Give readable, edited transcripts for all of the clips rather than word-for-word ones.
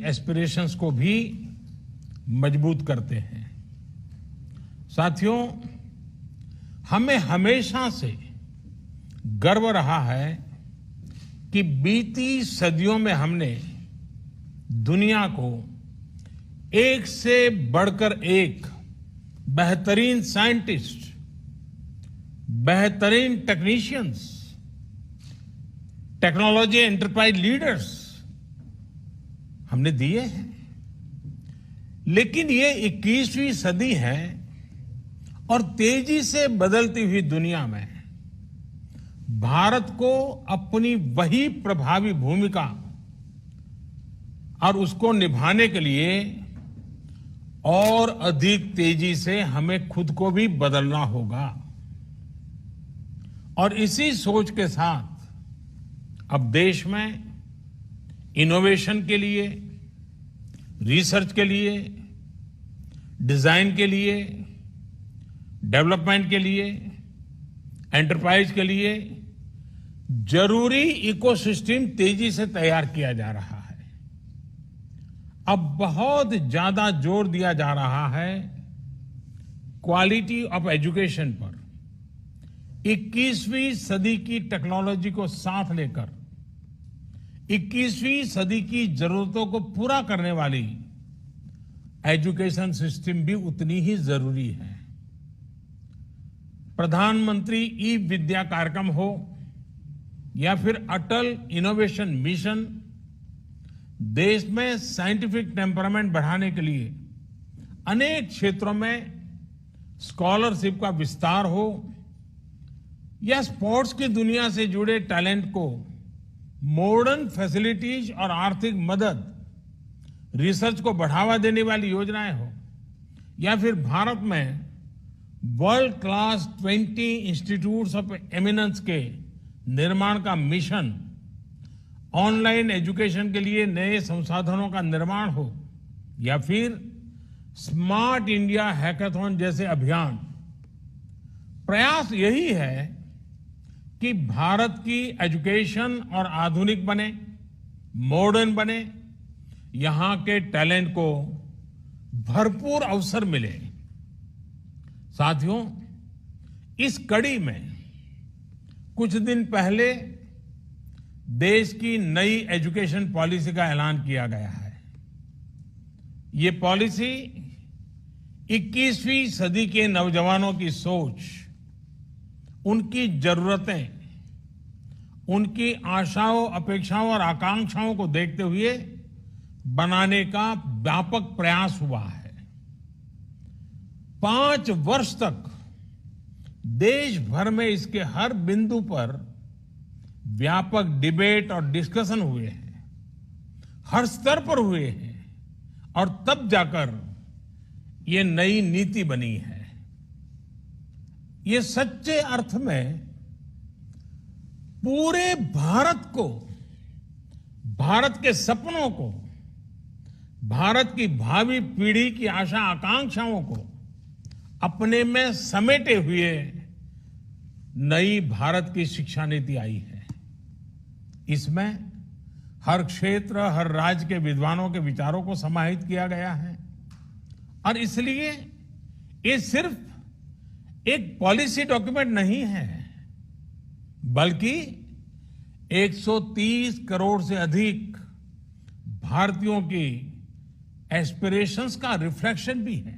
Aspirations को भी मजबूत करते हैं। साथियों, हमें हमेशा से गर्व रहा है कि बीती सदियों में हमने दुनिया को एक से बढ़कर एक बेहतरीन साइंटिस्ट, बेहतरीन टेक्नीशियंस, टेक्नोलॉजी एंटरप्राइज लीडर्स हमने दिए हैं। लेकिन ये 21वीं सदी है और तेजी से बदलती हुई दुनिया में भारत को अपनी वही प्रभावी भूमिका और उसको निभाने के लिए और अधिक तेजी से हमें खुद को भी बदलना होगा। और इसी सोच के साथ अब देश में इनोवेशन के लिए, रिसर्च के लिए, डिजाइन के लिए, डेवलपमेंट के लिए, एंटरप्राइज के लिए जरूरी इकोसिस्टम तेजी से तैयार किया जा रहा है। अब बहुत ज्यादा जोर दिया जा रहा है क्वालिटी ऑफ एजुकेशन पर। 21वीं सदी की टेक्नोलॉजी को साथ लेकर 21वीं सदी की जरूरतों को पूरा करने वाली एजुकेशन सिस्टम भी उतनी ही जरूरी है। प्रधानमंत्री ई विद्या कार्यक्रम हो या फिर अटल इनोवेशन मिशन, देश में साइंटिफिक टेम्परामेंट बढ़ाने के लिए अनेक क्षेत्रों में स्कॉलरशिप का विस्तार हो या स्पोर्ट्स की दुनिया से जुड़े टैलेंट को मॉडर्न फैसिलिटीज और आर्थिक मदद, रिसर्च को बढ़ावा देने वाली योजनाएं हो या फिर भारत में world class 20 institutes of eminence के निर्माण का मिशन, ऑनलाइन एजुकेशन के लिए नए संसाधनों का निर्माण हो या फिर स्मार्ट इंडिया हैकाथॉन जैसे अभियान, प्रयास यही है कि भारत की एजुकेशन और आधुनिक बने, मॉडर्न बने, यहां के टैलेंट को भरपूर अवसर मिले। साथियों, इस कड़ी में कुछ दिन पहले देश की नई एजुकेशन पॉलिसी का ऐलान किया गया है। ये पॉलिसी 21वीं सदी के नौजवानों की सोच, उनकी जरूरतें, उनकी आशाओं, अपेक्षाओं और आकांक्षाओं को देखते हुए बनाने का व्यापक प्रयास हुआ है। 5 वर्ष तक देश भर में इसके हर बिंदु पर व्यापक डिबेट और डिस्कशन हुए हैं, हर स्तर पर हुए हैं और तब जाकर ये नई नीति बनी है। ये सच्चे अर्थ में पूरे भारत को, भारत के सपनों को, भारत की भावी पीढ़ी की आशा आकांक्षाओं को अपने में समेटे हुए नई भारत की शिक्षा नीति आई है। इसमें हर क्षेत्र, हर राज्य के विद्वानों के विचारों को समाहित किया गया है और इसलिए ये सिर्फ एक पॉलिसी डॉक्यूमेंट नहीं है, बल्कि 130 करोड़ से अधिक भारतीयों की एस्पिरेशंस का रिफ्लेक्शन भी है।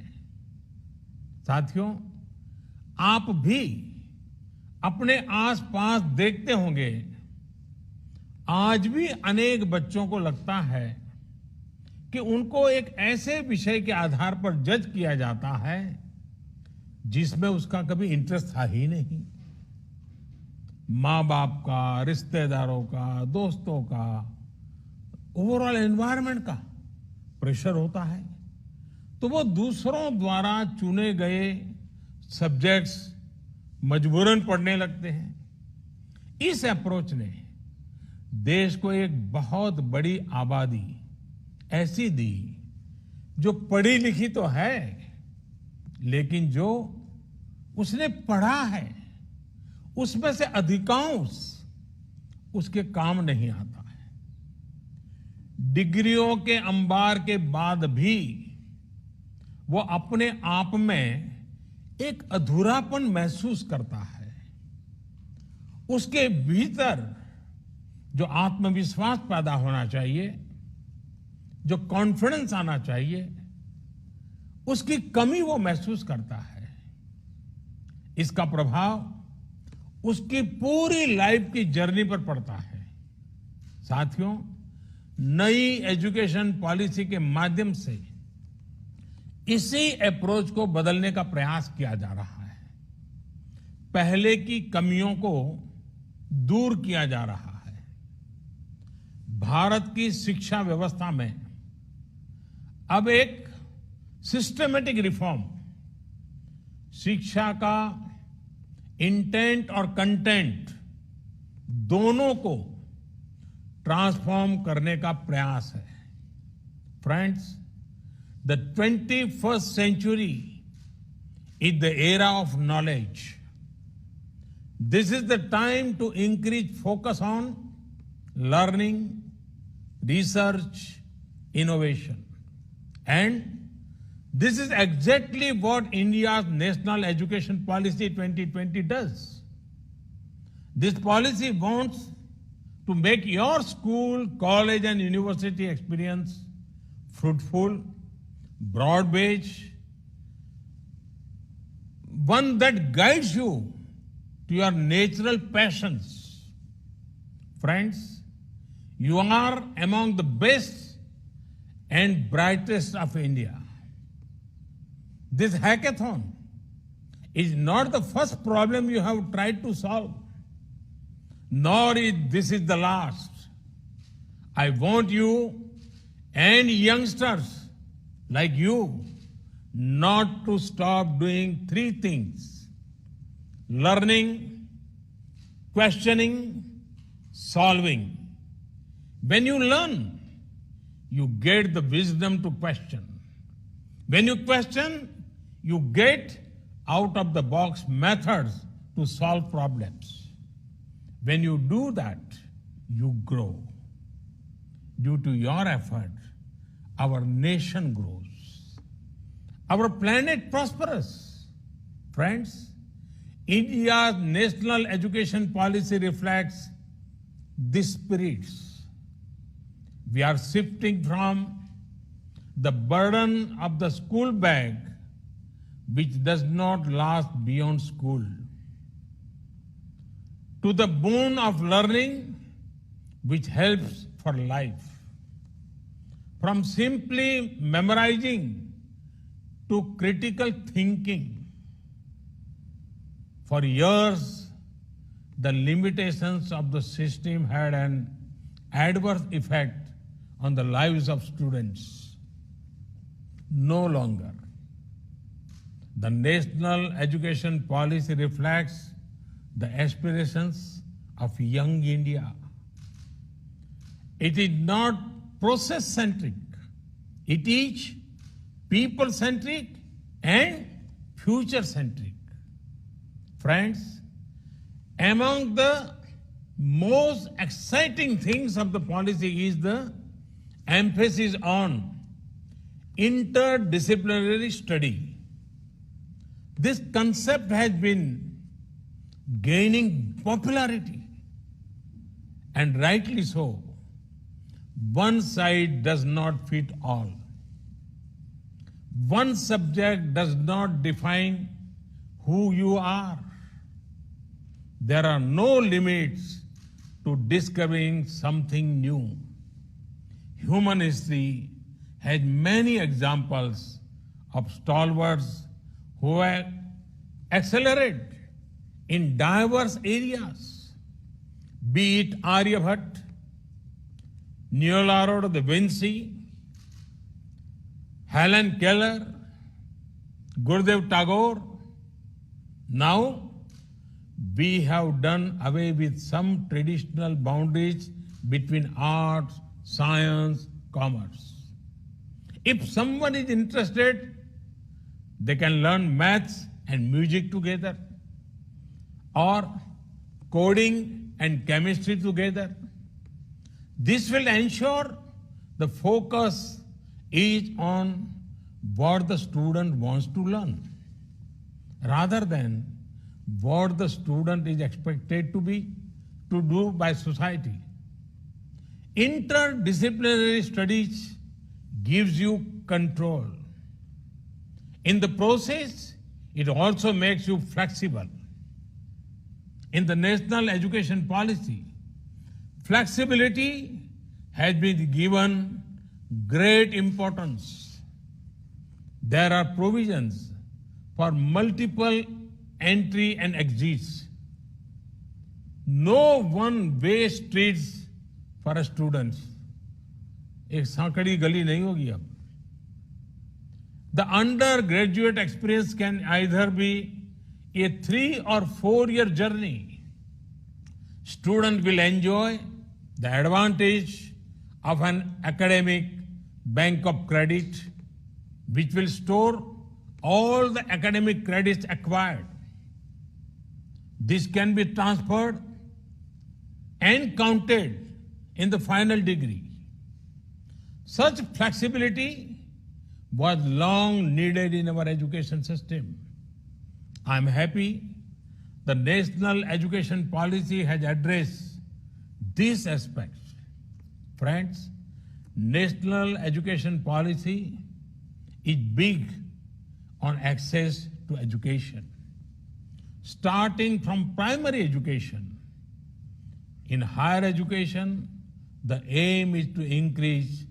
साथियों, आप भी अपने आसपास देखते होंगे, आज भी अनेक बच्चों को लगता है कि उनको एक ऐसे विषय के आधार पर जज किया जाता है जिसमें उसका कभी इंटरेस्ट था ही नहीं। माँ बाप का, रिश्तेदारों का, दोस्तों का, ओवरऑल एनवायरनमेंट का प्रेशर होता है, तो वो दूसरों द्वारा चुने गए सब्जेक्ट्स मजबूरन पढ़ने लगते हैं। इस अप्रोच ने देश को एक बहुत बड़ी आबादी ऐसी दी जो पढ़ी लिखी तो है, लेकिन जो उसने पढ़ा है उसमें से अधिकांश उसके काम नहीं आता है। डिग्रियों के अंबार के बाद भी वो अपने आप में एक अधूरापन महसूस करता है। उसके भीतर जो आत्मविश्वास पैदा होना चाहिए, जो कॉन्फिडेंस आना चाहिए, उसकी कमी वो महसूस करता है। इसका प्रभाव उसकी पूरी लाइफ की जर्नी पर पड़ता है। साथियों, नई एजुकेशन पॉलिसी के माध्यम से इसी अप्रोच को बदलने का प्रयास किया जा रहा है। पहले की कमियों को दूर किया जा रहा है। भारत की शिक्षा व्यवस्था में अब एक सिस्टमेटिक रिफॉर्म, शिक्षा का इंटेंट और कंटेंट दोनों को ट्रांसफॉर्म करने का प्रयास है। Friends, the 21st century is the era of knowledge. This is the time to increase focus on learning, research, innovation. And this is exactly what India's National Education Policy 2020 does. This policy wants to make your school, college, and university experience fruitful, broad-based, one that guides you to your natural passions. Friends, you are among the best and brightest of India. This hackathon is not the first problem you have tried to solve, nor is this the last. I want you and youngsters like you not to stop doing three things: learning, questioning, solving. When you learn, you get the wisdom to question. When you question, you get out of the box methods to solve problems. When you do that, you grow. Due to your effort, our nation grows. Our planet prospers. Friends, India's national education policy reflects these spirits. We are shifting from the burden of the school bag, which does not last beyond school, to the boon of learning, which helps for life. From simply memorizing to critical thinking. For years, the limitations of the system had an adverse effect on the lives of students. No longer. The national education policy reflects the aspirations of young India. It is not process-centric. It is people-centric and future-centric. Friends, among the most exciting things of the policy is the emphasis on interdisciplinary study. This concept has been gaining popularity, and rightly so. One side does not fit all. One subject does not define who you are. There are no limits to discovering something new. Human history has many examples of stalwarts who have accelerated in diverse areas, be it Aryabhatta, Leonardo da Vinci, Helen Keller, Gurudev Tagore. Now, we have done away with some traditional boundaries between arts, science, commerce. If someone is interested, they can learn maths and music together, or coding and chemistry together. This will ensure the focus is on what the student wants to learn rather than what the student is expected to do by society. Interdisciplinary studies gives you control. In the process, it also makes you flexible. In the national education policy, flexibility has been given great importance. There are provisions for multiple entry and exits. No one-way streets for students. एक सांकड़ी गली नहीं होगी अब. The undergraduate experience can either be a 3 or 4 year journey. Student will enjoy the advantage of an academic bank of credit, which will store all the academic credits acquired. This can be transferred and counted in the final degree. Such flexibility was long needed in our education system. I am happy the national education policy has addressed these aspects. Friends, national education policy is big on access to education. Starting from primary education, in higher education, the aim is to increase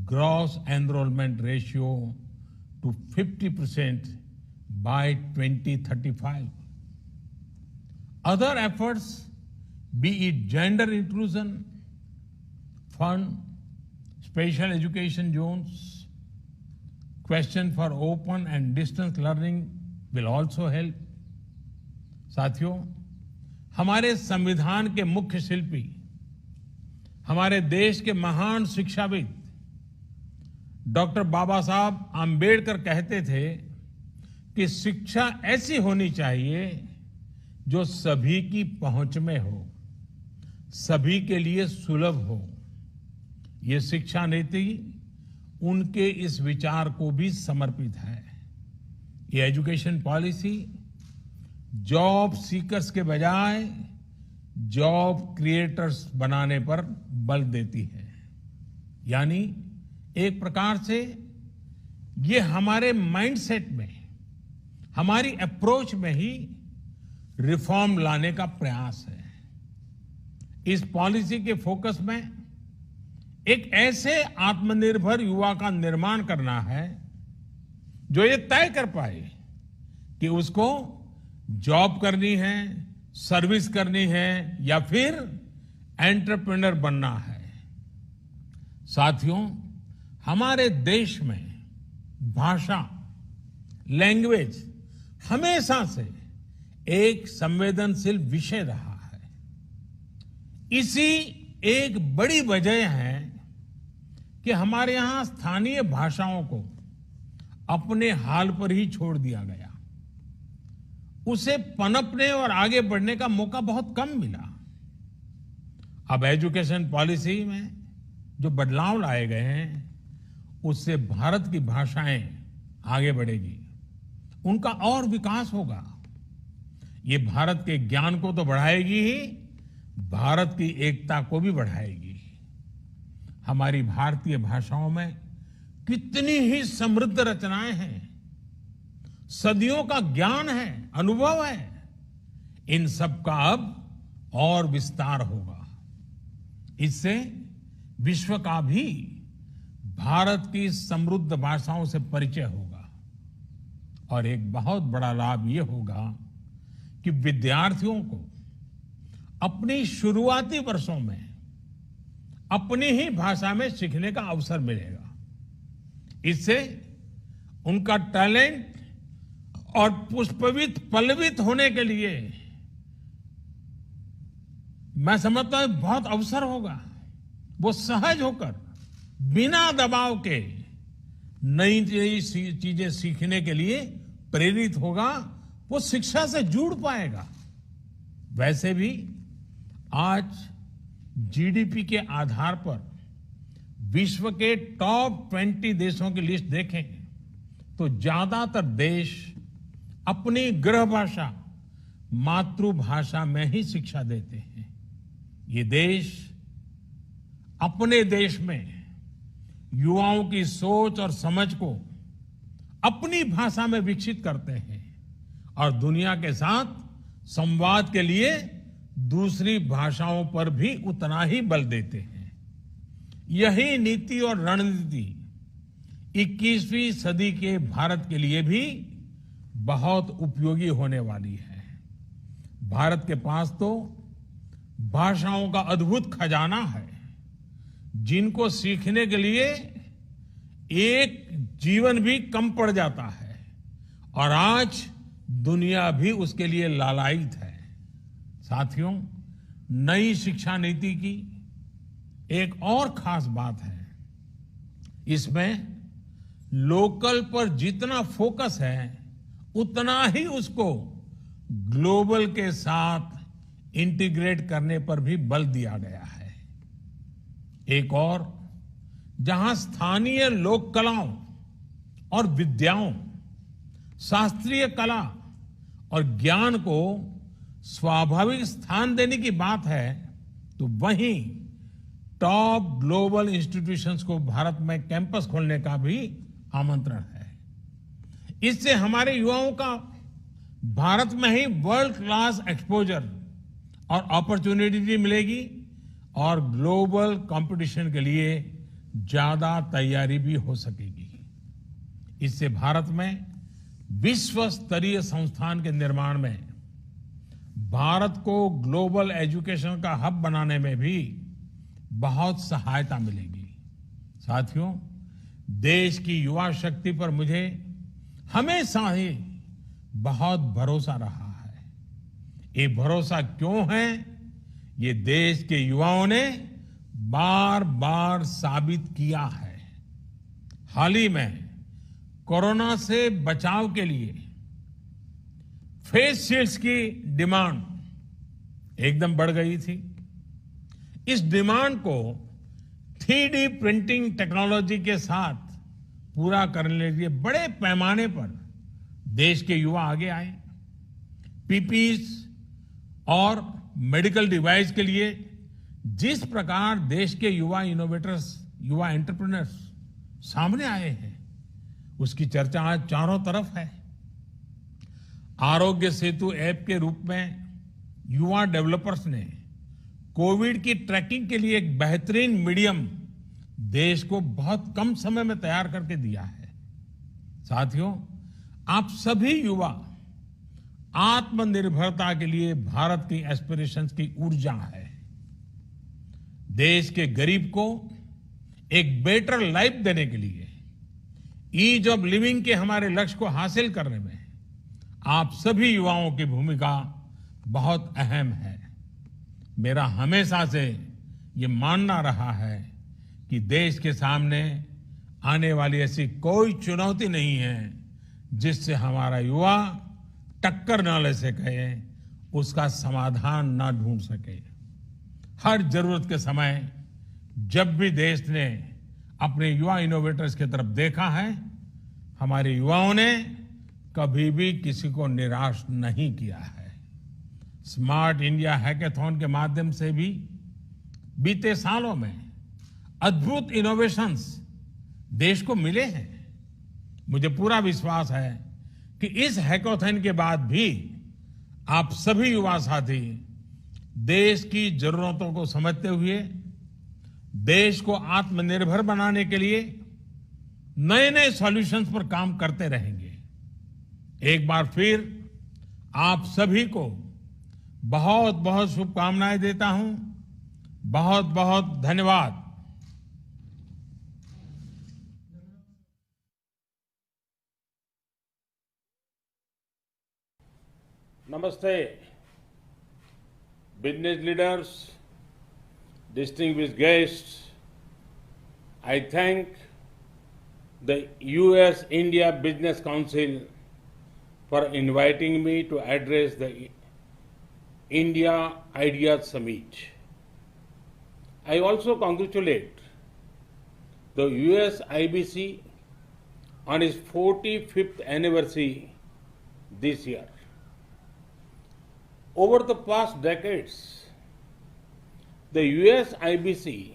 gross enrollment ratio to 50% by 2035. Other efforts, be it gender inclusion, fund, special education zones, question for open and distance learning will also help. साथियों, हमारे संविधान के मुख्य शिल्पी, हमारे देश के महान शिक्षाविद डॉक्टर बाबा साहब आम्बेडकर कहते थे कि शिक्षा ऐसी होनी चाहिए जो सभी की पहुंच में हो, सभी के लिए सुलभ हो. ये शिक्षा नीति उनके इस विचार को भी समर्पित है. ये एजुकेशन पॉलिसी जॉब सीकर्स के बजाय जॉब क्रिएटर्स बनाने पर बल देती है. यानी एक प्रकार से ये हमारे माइंडसेट में, हमारी अप्रोच में ही रिफॉर्म लाने का प्रयास है. इस पॉलिसी के फोकस में एक ऐसे आत्मनिर्भर युवा का निर्माण करना है जो ये तय कर पाए कि उसको जॉब करनी है, सर्विस करनी है या फिर एंटरप्रेन्योर बनना है. साथियों, हमारे देश में भाषा, लैंग्वेज हमेशा से एक संवेदनशील विषय रहा है. इसी एक बड़ी वजह है कि हमारे यहां स्थानीय भाषाओं को अपने हाल पर ही छोड़ दिया गया. उसे पनपने और आगे बढ़ने का मौका बहुत कम मिला. अब एजुकेशन पॉलिसी में जो बदलाव लाए गए हैं, उससे भारत की भाषाएं आगे बढ़ेगी, उनका और विकास होगा. ये भारत के ज्ञान को तो बढ़ाएगी ही, भारत की एकता को भी बढ़ाएगी. हमारी भारतीय भाषाओं में कितनी ही समृद्ध रचनाएं हैं, सदियों का ज्ञान है, अनुभव है. इन सब का अब और विस्तार होगा. इससे विश्व का भी भारत की समृद्ध भाषाओं से परिचय होगा. और एक बहुत बड़ा लाभ ये होगा कि विद्यार्थियों को अपनी शुरुआती वर्षों में अपनी ही भाषा में सीखने का अवसर मिलेगा. इससे उनका टैलेंट और पुष्पवित पल्लवित होने के लिए मैं समझता हूं बहुत अवसर होगा. वो सहज होकर बिना दबाव के नई नई चीजें सीखने के लिए प्रेरित होगा. वो शिक्षा से जुड़ पाएगा. वैसे भी आज जीडीपी के आधार पर विश्व के टॉप 20 देशों की लिस्ट देखें तो ज्यादातर देश अपनी गृह भाषा मातृभाषा में ही शिक्षा देते हैं। ये देश अपने देश में युवाओं की सोच और समझ को अपनी भाषा में विकसित करते हैं और दुनिया के साथ संवाद के लिए दूसरी भाषाओं पर भी उतना ही बल देते हैं। यही नीति और रणनीति 21वीं सदी के भारत के लिए भी बहुत उपयोगी होने वाली है। भारत के पास तो भाषाओं का अद्भुत खजाना है, जिनको सीखने के लिए एक जीवन भी कम पड़ जाता है और आज दुनिया भी उसके लिए लालायित है। साथियों, नई शिक्षा नीति की एक और खास बात है, इसमें लोकल पर जितना फोकस है उतना ही उसको ग्लोबल के साथ इंटीग्रेट करने पर भी बल दिया गया है। एक और, जहां स्थानीय लोक कलाओं और विद्याओं, शास्त्रीय कला और ज्ञान को स्वाभाविक स्थान देने की बात है, तो वहीं टॉप ग्लोबल इंस्टीट्यूशंस को भारत में कैंपस खोलने का भी आमंत्रण है। इससे हमारे युवाओं का भारत में ही वर्ल्ड क्लास एक्सपोजर और अपॉर्चुनिटी मिलेगी और ग्लोबल कंपटीशन के लिए ज्यादा तैयारी भी हो सकेगी। इससे भारत में विश्व स्तरीय संस्थान के निर्माण में, भारत को ग्लोबल एजुकेशन का हब बनाने में भी बहुत सहायता मिलेगी। साथियों, देश की युवा शक्ति पर मुझे हमेशा ही बहुत भरोसा रहा है। ये भरोसा क्यों है, ये देश के युवाओं ने बार बार साबित किया है। हाल ही में कोरोना से बचाव के लिए फेस शील्ड्स की डिमांड एकदम बढ़ गई थी। इस डिमांड को 3D प्रिंटिंग टेक्नोलॉजी के साथ पूरा करने के लिए बड़े पैमाने पर देश के युवा आगे आए। पीपीईज और मेडिकल डिवाइस के लिए जिस प्रकार देश के युवा इनोवेटर्स, युवा एंटरप्रेन्योर्स सामने आए हैं, उसकी चर्चा आज चारों तरफ है। आरोग्य सेतु ऐप के रूप में युवा डेवलपर्स ने कोविड की ट्रैकिंग के लिए एक बेहतरीन मीडियम देश को बहुत कम समय में तैयार करके दिया है। साथियों, आप सभी युवा आत्मनिर्भरता के लिए भारत की एस्पिरेशंस की ऊर्जा है। देश के गरीब को एक बेटर लाइफ देने के लिए, ईज ऑफ लिविंग के हमारे लक्ष्य को हासिल करने में आप सभी युवाओं की भूमिका बहुत अहम है। मेरा हमेशा से ये मानना रहा है कि देश के सामने आने वाली ऐसी कोई चुनौती नहीं है जिससे हमारा युवा टक्कर न ले सके, उसका समाधान न ढूंढ सके। हर जरूरत के समय जब भी देश ने अपने युवा इनोवेटर्स की तरफ देखा है, हमारे युवाओं ने कभी भी किसी को निराश नहीं किया है। स्मार्ट इंडिया हैकाथॉन के माध्यम से भी बीते सालों में अद्भुत इनोवेशंस देश को मिले हैं। मुझे पूरा विश्वास है कि इस हैकाथॉन के बाद भी आप सभी युवा साथी देश की जरूरतों को समझते हुए देश को आत्मनिर्भर बनाने के लिए नए नए सॉल्यूशंस पर काम करते रहेंगे। एक बार फिर आप सभी को बहुत बहुत शुभकामनाएं देता हूं। बहुत बहुत धन्यवाद। Namaste, business leaders, distinguished guests. I thank the US-India Business Council for inviting me to address the India Ideas Summit. I also congratulate the US IBC on its 45th anniversary this year. Over the past decades, the US IBC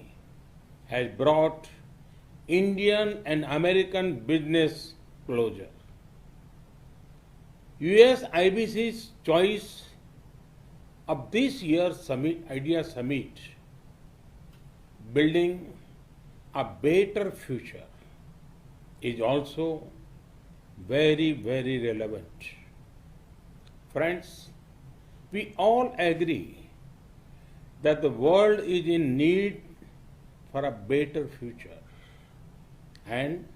has brought Indian and American business closer. US IBC's choice of this year's Idea Summit, Building a Better Future, is also very, very relevant. Friends, we all agree that the world is in need for a better future. And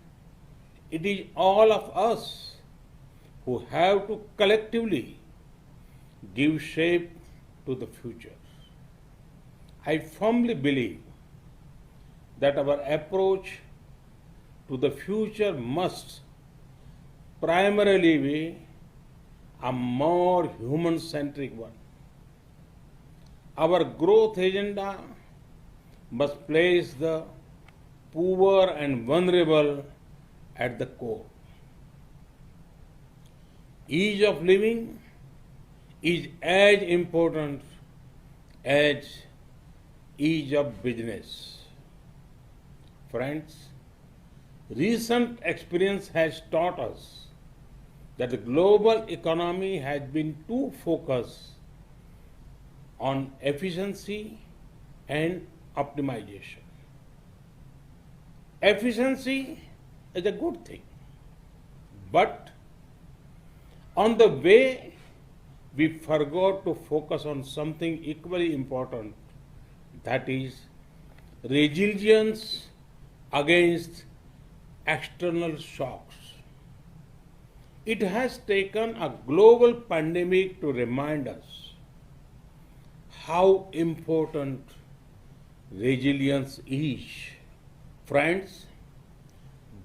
it is all of us who have to collectively give shape to the future. I firmly believe that our approach to the future must primarily be a more human-centric one. Our growth agenda must place the poor and vulnerable at the core. Ease of living is as important as ease of business. Friends, recent experience has taught us that the global economy has been too focused on efficiency and optimization. Efficiency is a good thing, but on the way we forgot to focus on something equally important, that is resilience against external shocks. It has taken a global pandemic to remind us how important resilience is. Friends,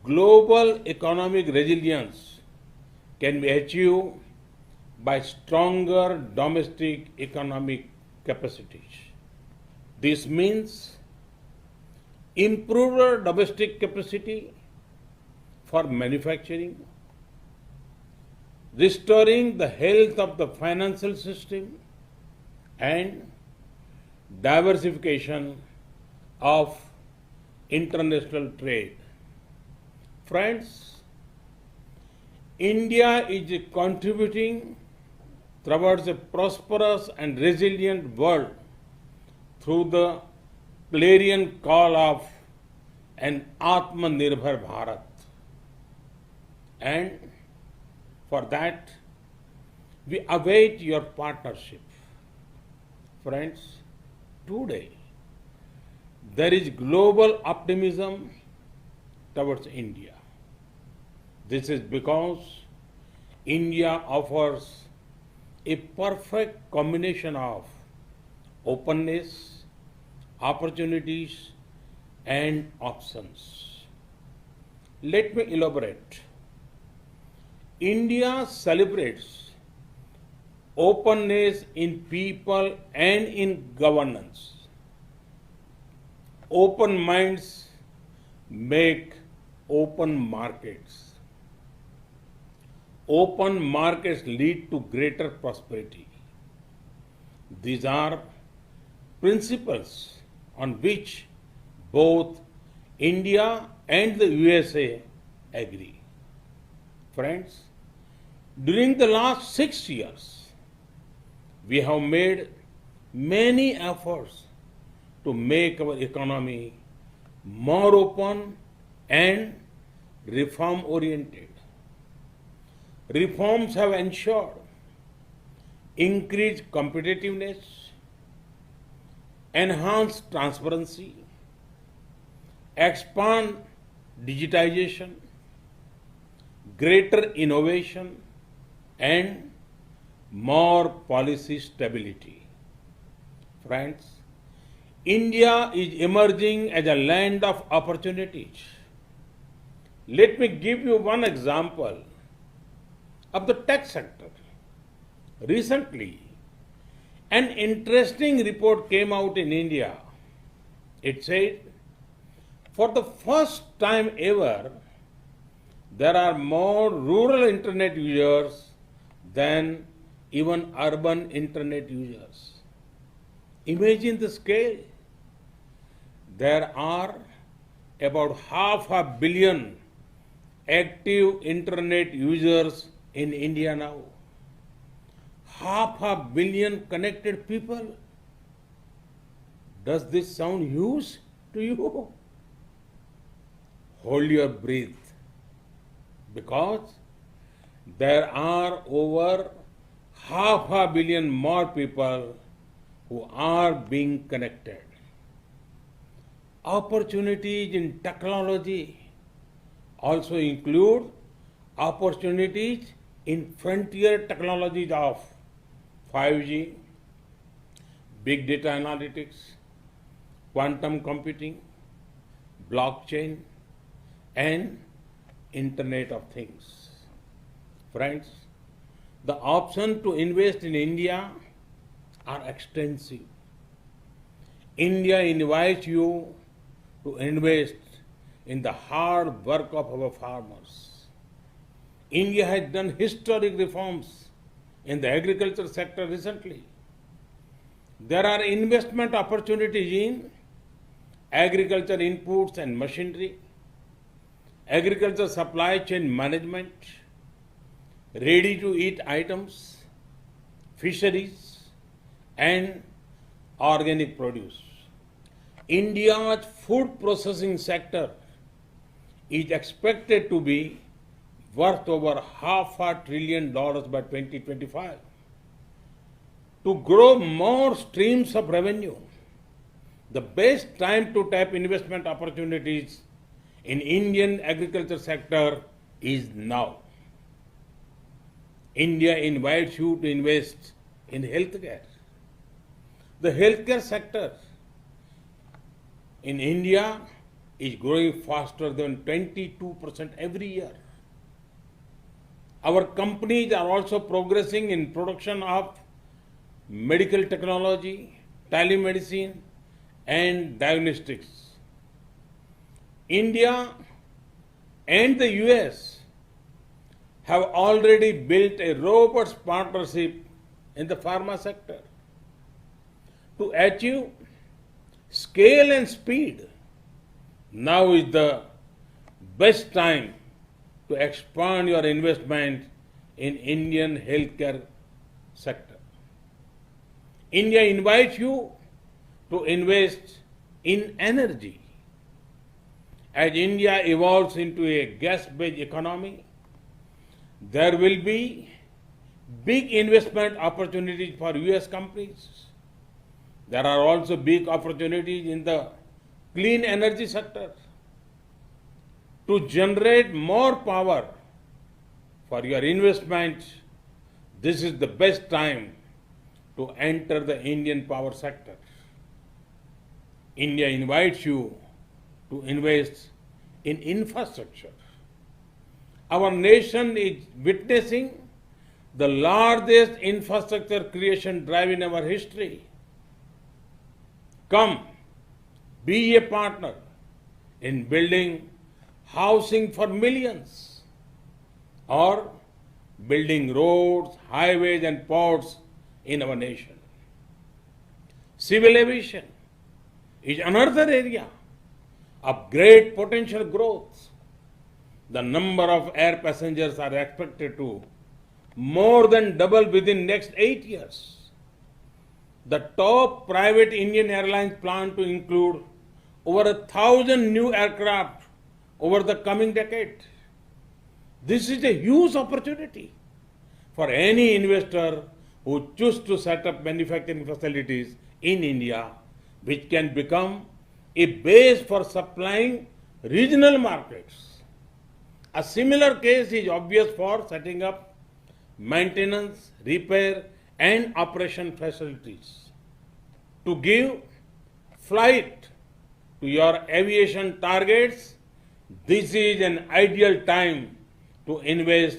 global economic resilience can be achieved by stronger domestic economic capacities. This means improved domestic capacity for manufacturing, restoring the health of the financial system, and diversification of international trade. Friends, India is contributing towards a prosperous and resilient world through the clarion call of an Atmanirbhar Bharat. And for that, we await your partnership. Friends, today there is global optimism towards India. This is because India offers a perfect combination of openness, opportunities, and options. Let me elaborate. India celebrates openness in people and in governance. Open minds make open markets. Open markets lead to greater prosperity. These are principles on which both India and the USA agree. Friends, during the last 6 years, we have made many efforts to make our economy more open and reform-oriented. Reforms have ensured increased competitiveness, enhanced transparency, expand digitization, greater innovation, and more policy stability. Friends, India is emerging as a land of opportunities. Let me give you one example of the tech sector. Recently, an interesting report came out in India. It said For the first time ever, there are more rural internet users than even urban internet users. Imagine the scale. There are about 500 million active internet users in India now. 500 million connected people. Does this sound huge to you? Hold your breath, because there are over 500 million more people who are being connected. Opportunities in technology also include opportunities in frontier technologies of 5G, big data analytics, quantum computing, blockchain, and Internet of Things. Friends, the options to invest in India are extensive. India invites you to invest in the hard work of our farmers. India has done historic reforms in the agriculture sector recently. There are investment opportunities in agriculture inputs and machinery, agriculture supply chain management, ready-to-eat items, fisheries, and organic produce. India's food processing sector is expected to be worth over $500 billion by 2025. To grow more streams of revenue, the best time to tap investment opportunities in Indian agriculture sector is now. India invites you to invest in healthcare. The healthcare sector in India is growing faster than 22% every year. Our companies are also progressing in production of medical technology, telemedicine, and diagnostics. India and the US have already built a robust partnership in the pharma sector. To achieve scale and speed, now is the best time to expand your investment in Indian healthcare sector. India invites you to invest in energy. As India evolves into a gas-based economy, there will be big investment opportunities for US companies. There are also big opportunities in the clean energy sector. To generate more power for your investment, this is the best time to enter the Indian power sector. India invites you to invest in infrastructure. Our nation is witnessing the largest infrastructure creation drive in our history. Come, be a partner in building housing for millions, or building roads, highways, and ports in our nation. Civil aviation is another area of great potential growth. The number of air passengers are expected to more than double within next 8 years. The top private Indian airlines plan to include over 1,000 new aircraft over the coming decade. This is a huge opportunity for any investor who chooses to set up manufacturing facilities in India, which can become a base for supplying regional markets. A similar case is obvious for setting up maintenance, repair, and operation facilities. To give flight to your aviation targets, this is an ideal time to invest